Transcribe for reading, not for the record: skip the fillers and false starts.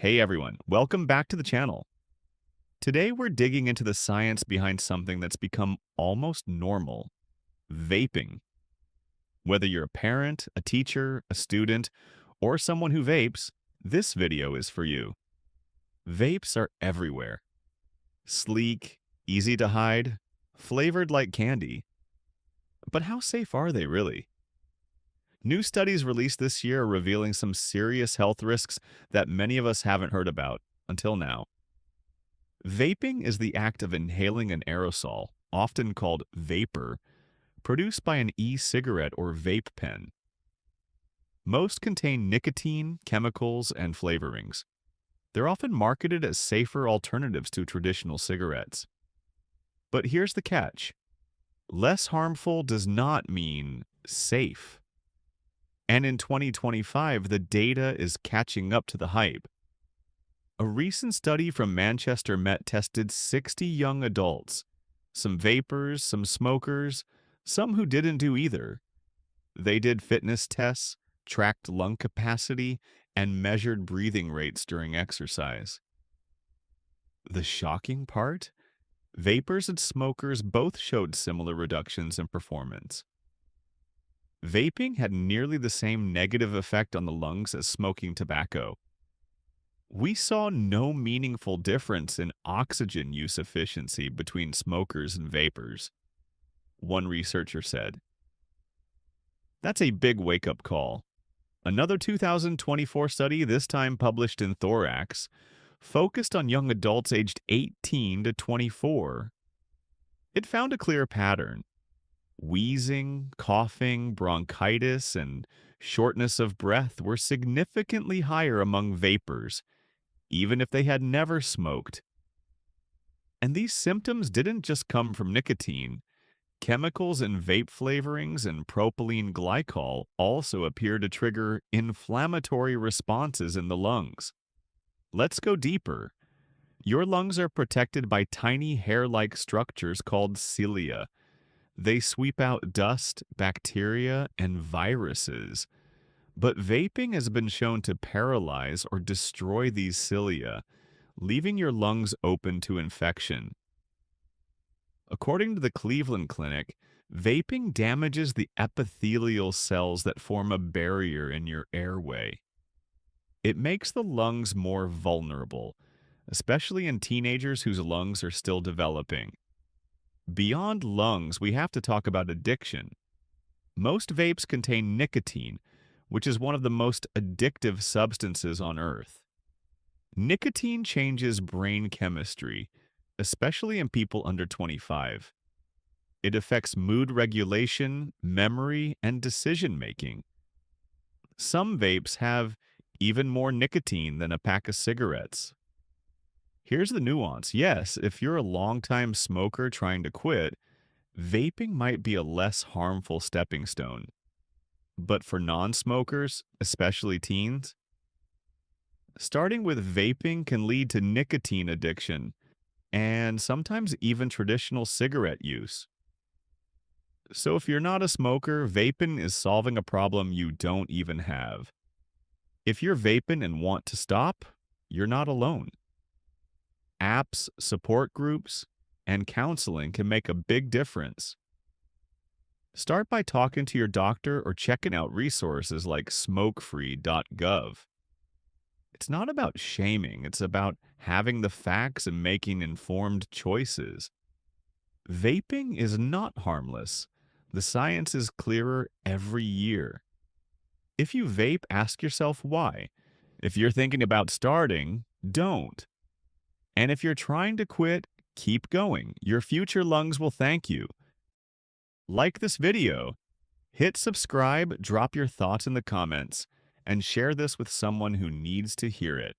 Hey everyone, welcome back to the channel. Today we're digging into the science behind something that's become almost normal, vaping. Whether you're a parent, a teacher, a student, or someone who vapes, this video is for you. Vapes are everywhere. Sleek, easy to hide, flavored like candy. But how safe are they really? New studies released this year are revealing some serious health risks that many of us haven't heard about until now. Vaping is the act of inhaling an aerosol, often called vapor, produced by an e-cigarette or vape pen. Most contain nicotine, chemicals, and flavorings. They're often marketed as safer alternatives to traditional cigarettes. But here's the catch. Less harmful does not mean safe. And in 2025, the data is catching up to the hype. A recent study from Manchester Met tested 60 young adults, some vapers, some smokers, some who didn't do either. They did fitness tests, tracked lung capacity, and measured breathing rates during exercise. The shocking part? Vapers and smokers both showed similar reductions in performance. Vaping had nearly the same negative effect on the lungs as smoking tobacco. We saw no meaningful difference in oxygen use efficiency between smokers and vapers, one researcher said. That's a big wake-up call. Another 2024 study, this time published in Thorax, focused on young adults aged 18 to 24. It found a clear pattern. Wheezing, coughing, bronchitis, and shortness of breath were significantly higher among vapers, even if they had never smoked. And these symptoms didn't just come from nicotine. Chemicals in vape flavorings and propylene glycol also appear to trigger inflammatory responses in the lungs. Let's go deeper. Your lungs are protected by tiny hair-like structures called cilia. They sweep out dust, bacteria, and viruses. But vaping has been shown to paralyze or destroy these cilia, leaving your lungs open to infection. According to the Cleveland Clinic, vaping damages the epithelial cells that form a barrier in your airway. It makes the lungs more vulnerable, especially in teenagers whose lungs are still developing. Beyond lungs, we have to talk about addiction. Most vapes contain nicotine, which is one of the most addictive substances on Earth. Nicotine changes brain chemistry, especially in people under 25. It affects mood regulation, memory, and decision-making. Some vapes have even more nicotine than a pack of cigarettes. Here's the nuance. Yes, if you're a longtime smoker trying to quit, vaping might be a less harmful stepping stone. But for non-smokers, especially teens, starting with vaping can lead to nicotine addiction and sometimes even traditional cigarette use. So if you're not a smoker, vaping is solving a problem you don't even have. If you're vaping and want to stop, you're not alone. Apps, support groups, and counseling can make a big difference. Start by talking to your doctor or checking out resources like smokefree.gov. It's not about shaming, it's about having the facts and making informed choices. Vaping is not harmless. The science is clearer every year. If you vape, ask yourself why. If you're thinking about starting, don't. And if you're trying to quit, keep going. Your future lungs will thank you. Like this video, hit subscribe, drop your thoughts in the comments, and share this with someone who needs to hear it.